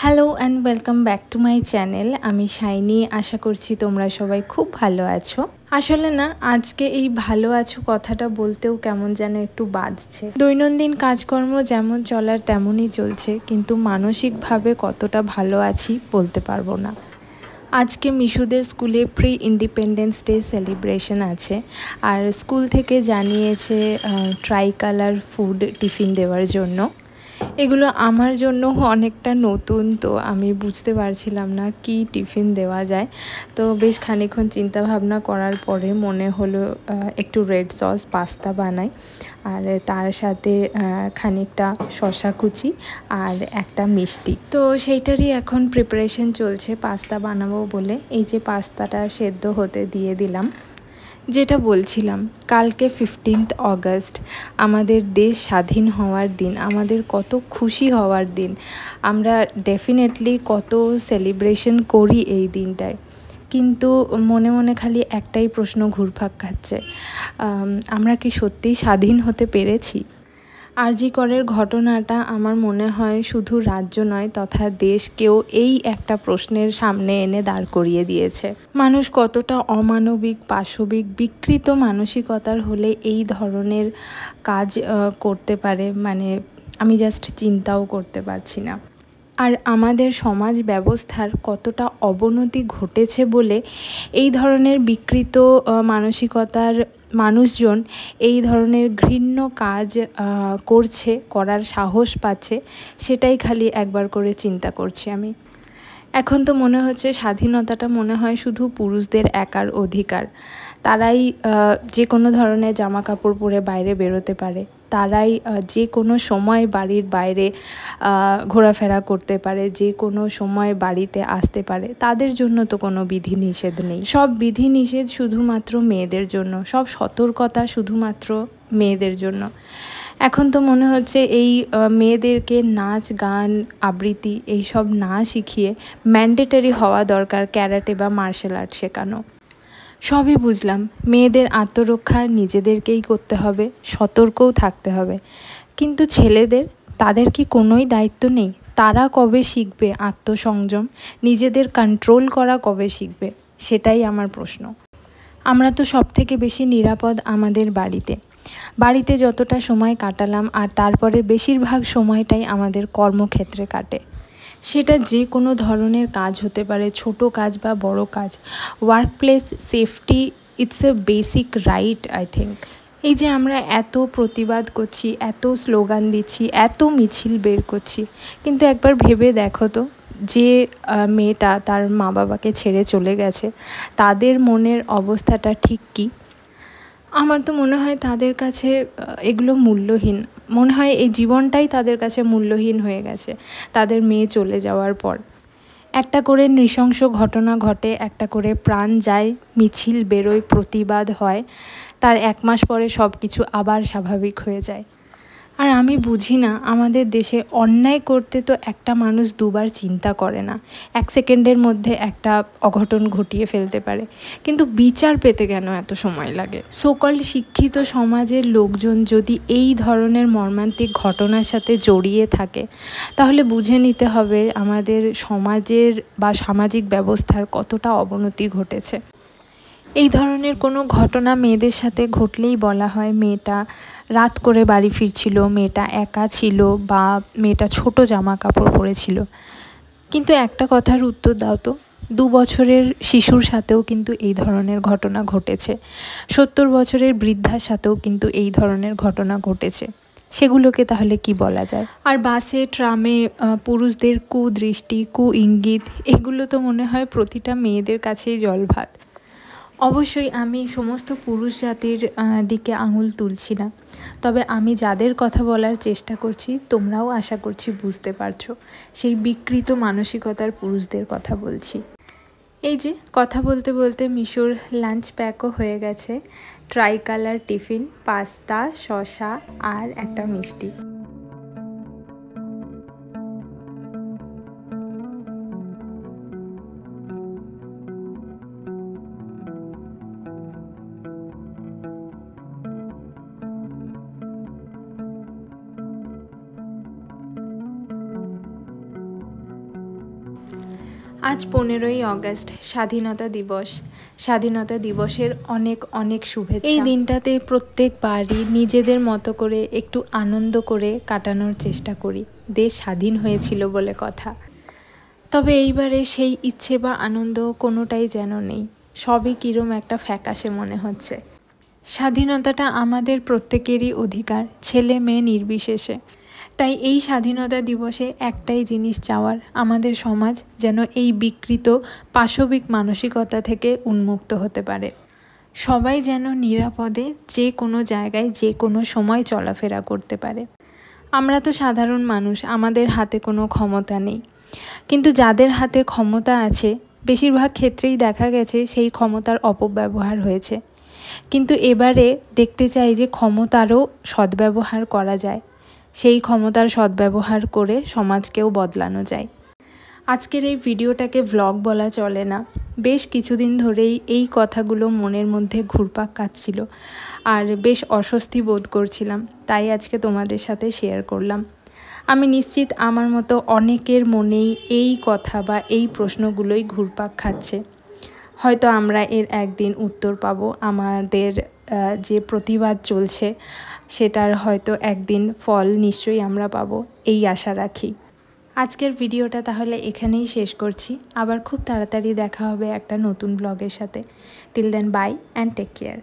Hello and welcome back to my channel. আমি shiny. আশা করছি তোমরা সবাই খুব ভালো আছো। আসলে না, আজকে এই ভালো আছো কথাটা বলতেও কেমন যেন একটু বাজছে। দৈনন্দিন কাজকর্ম যেমন চলার তেমনই চলছে, কিন্তু মানসিকভাবে কতটা ভালো আছি বলতে পারবো না। আজকে মিশুদের স্কুলে প্রি ইন্ডিপেন্ডেন্স ডে সেলিব্রেশন আছে, আর স্কুল থেকে জানিয়েছে ট্রাই কালার ফুড টিফিন দেওয়ার জন্য। এগুলো আমার জন্য অনেকটা নতুন, তো আমি বুঝতে পারছিলাম না কি টিফিন দেওয়া যায়। তো বেশ খানিকক্ষণ চিন্তা ভাবনা করার পরে মনে হলো একটু রেড সস পাস্তা বানাই, আর তার সাথে খানিকটা শসা কুচি আর একটা মিষ্টি। তো সেইটারই এখন প্রিপারেশন চলছে পাস্তা বানাবো বলে। এই যে পাস্তাটা সেদ্ধ হতে দিয়ে দিলাম। যেটা বলছিলাম, কালকে 15th অগস্ট আমাদের দেশ স্বাধীন হওয়ার দিন, আমাদের কত খুশি হওয়ার দিন। আমরা ডেফিনেটলি কত সেলিব্রেশন করি এই দিনটায়, কিন্তু মনে মনে খালি একটাই প্রশ্ন ঘুরপাক খাচ্ছে, আমরা কি সত্যিই স্বাধীন হতে পেরেছি? আরজি করের ঘটনাটা আমার মনে হয় শুধু রাজ্য নয় তথা দেশকেও এই একটা প্রশ্নের সামনে এনে দাঁড় করিয়ে দিয়েছে। মানুষ কতটা অমানবিক, পাশবিক, বিকৃত মানসিকতার হলে এই ধরনের কাজ করতে পারে, মানে আমি জাস্ট চিন্তাও করতে পারছি না। আর আমাদের সমাজ ব্যবস্থার কতটা অবনতি ঘটেছে বলে এই ধরনের বিকৃত মানসিকতার মানুষজন এই ধরনের ঘৃণ্য কাজ করছে, করার সাহস পাচ্ছে, সেটাই খালি একবার করে চিন্তা করছি আমি। এখন তো মনে হচ্ছে স্বাধীনতাটা মনে হয় শুধু পুরুষদের একার অধিকার। তারাই যে কোনো ধরনের জামা কাপড় পরে বাইরে বেরোতে পারে, তারাই যে কোনো সময় বাড়ির বাইরে ঘোরাফেরা করতে পারে, যে কোনো সময় বাড়িতে আসতে পারে। তাদের জন্য তো কোনো বিধিনিষেধ নেই। সব বিধিনিষেধ শুধুমাত্র মেয়েদের জন্য, সব সতর্কতা শুধুমাত্র মেয়েদের জন্য। এখন তো মনে হচ্ছে এই মেয়েদেরকে নাচ, গান, আবৃত্তি এইসব না শিখিয়ে ম্যান্ডেটরি হওয়া দরকার ক্যারাটে বা মার্শাল আর্ট শেখানো। সবই বুঝলাম, মেয়েদের আত্মরক্ষা নিজেদেরকেই করতে হবে, সতর্কও থাকতে হবে, কিন্তু ছেলেদের, তাদের কি কোনোই দায়িত্ব নেই? তারা কবে শিখবে আত্মসংযম, নিজেদের কন্ট্রোল করা কবে শিখবে? সেটাই আমার প্রশ্ন। আমরা তো সব থেকে বেশি নিরাপদ আমাদের বাড়িতে যতটা সময় কাটালাম, আর তারপরে বেশিরভাগ সময়টাই আমাদের কর্মক্ষেত্রে কাটে। সেটা যে কোনো ধরনের কাজ হতে পারে, ছোট কাজ বা বড় কাজ। Workplace safety, it's a basic right I think. এই যে আমরা এত প্রতিবাদ করছি, এত স্লোগান দিচ্ছি, এত মিছিল বের করছি, কিন্তু একবার ভেবে দেখো তো, যে মেয়েটা তার মা বাবাকে ছেড়ে চলে গেছে, তাদের মনের অবস্থাটা ঠিক কী? আমার তো মনে হয় তাদের কাছে এগুলো মূল্যহীন। মনে হয় এই জীবনটাই তাদের কাছে মূল্যহীন হয়ে গেছে তাদের মেয়ে চলে যাওয়ার পর। একটা করে নৃশংস ঘটনা ঘটে, একটা করে প্রাণ যায়, মিছিল বেরোয়, প্রতিবাদ হয়, তার 1 মাস পরে সব কিছু আবার স্বাভাবিক হয়ে যায়। আর আমি বুঝি না, আমাদের দেশে অন্যায় করতে তো একটা মানুষ দুবার চিন্তা করে না, 1 সেকেন্ডের মধ্যে একটা অঘটন ঘটিয়ে ফেলতে পারে, কিন্তু বিচার পেতে কেন এত সময় লাগে? সকল শিক্ষিত সমাজের লোকজন যদি এই ধরনের মর্মান্তিক ঘটনার সাথে জড়িয়ে থাকে, তাহলে বুঝে নিতে হবে আমাদের সমাজের বা সামাজিক ব্যবস্থার কতটা অবনতি ঘটেছে। এই ধরনের কোনো ঘটনা মেয়েদের সাথে ঘটলেই বলা হয় মেয়েটা রাত করে বাড়ি ফিরছিল, মেয়েটা একা ছিল, বা মেয়েটা ছোট জামা কাপড় পরেছিল। কিন্তু একটা কথার উত্তর দাও তো, 2 বছরের শিশুর সাথেও কিন্তু এই ধরনের ঘটনা ঘটেছে, 70 বছরের বৃদ্ধার সাথেও কিন্তু এই ধরনের ঘটনা ঘটেছে। সেগুলোকে তাহলে কি বলা যায়? আর বাসে, ট্রামে পুরুষদের কুদৃষ্টি, ইঙ্গিত, এগুলো তো মনে হয় প্রতিটা মেয়েদের কাছেই জলভাত। অবশ্যই আমি সমস্ত পুরুষ জাতির দিকে আঙুল তুলছি না, তবে আমি যাদের কথা বলার চেষ্টা করছি, তোমরাও আশা করছি বুঝতে পারছো, সেই বিকৃত মানসিকতার পুরুষদের কথা বলছি। এই যে কথা বলতে বলতে মিশুর লাঞ্চ প্যাকও হয়ে গেছে, ট্রাই কালার টিফিন, পাস্তা, শসা আর একটা মিষ্টি। আজ 15ই অগস্ট, স্বাধীনতা দিবস। স্বাধীনতা দিবসের অনেক অনেক শুভেচ্ছা। এই দিনটাতে প্রত্যেকবারই নিজেদের মতো করে একটু আনন্দ করে কাটানোর চেষ্টা করি। দেশ স্বাধীন হয়েছিল বলে কথা। তবে এইবারে সেই ইচ্ছে বা আনন্দ কোনোটাই যেন নেই, সবই কিরম একটা ফ্যাকাশে মনে হচ্ছে। স্বাধীনতাটা আমাদের প্রত্যেকেরই অধিকার, ছেলে মেয়ে নির্বিশেষে। তাই এই স্বাধীনতা দিবসে একটাই জিনিস চাওয়ার, আমাদের সমাজ যেন এই বিকৃত পাশবিক মানসিকতা থেকে উন্মুক্ত হতে পারে। সবাই যেন নিরাপদে যে কোনো জায়গায় যে কোনো সময় চলাফেরা করতে পারে। আমরা তো সাধারণ মানুষ, আমাদের হাতে কোনো ক্ষমতা নেই, কিন্তু যাদের হাতে ক্ষমতা আছে বেশিরভাগ ক্ষেত্রেই দেখা গেছে সেই ক্ষমতার অপব্যবহার হয়েছে। কিন্তু এবারে দেখতে চাই যে ক্ষমতারও সদ্ব্যবহার করা যায়, সেই ক্ষমতার সদ্ব্যবহার করে সমাজকেও বদলানো যায়। আজকের এই ভিডিওটাকে ভ্লগ বলা চলে না, বেশ কিছুদিন ধরেই এই কথাগুলো মনের মধ্যে ঘুরপাক খাচ্ছিল আর বেশ অস্বস্তি বোধ করছিলাম, তাই আজকে তোমাদের সাথে শেয়ার করলাম। আমি নিশ্চিত আমার মতো অনেকের মনেই এই কথা বা এই প্রশ্নগুলোই ঘুরপাক খাচ্ছে। হয়তো আমরা এর একদিন উত্তর পাবো, আমাদের যে প্রতিবাদ চলছে সেটার হয়তো একদিন ফল নিশ্চয়ই আমরা পাবো, এই আশা রাখি। আজকের ভিডিওটা তাহলে এখানেই শেষ করছি। আবার খুব তাড়াতাড়ি দেখা হবে একটা নতুন ব্লগের সাথে। Till then bye and take care.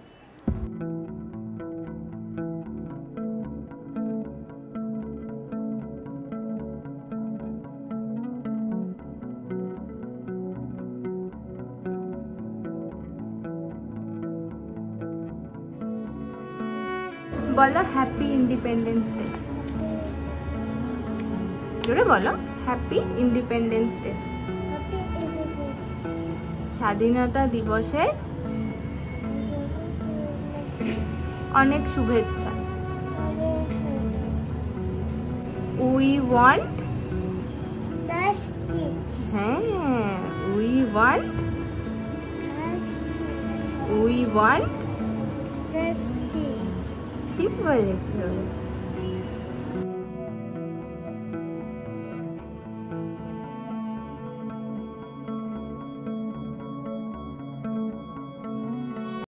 বলো হ্যাপি ইন্ডিপেন্ডেন্স ডে। জোরে বলো, হ্যাপি ইন্ডিপেন্ডেন্স ডে। স্বাধীনতা দিবসে অনেক শুভেচ্ছা। উই ওয়ান্ট, হ্যাঁ উই ওয়ান্ট ঠিক বলেছো।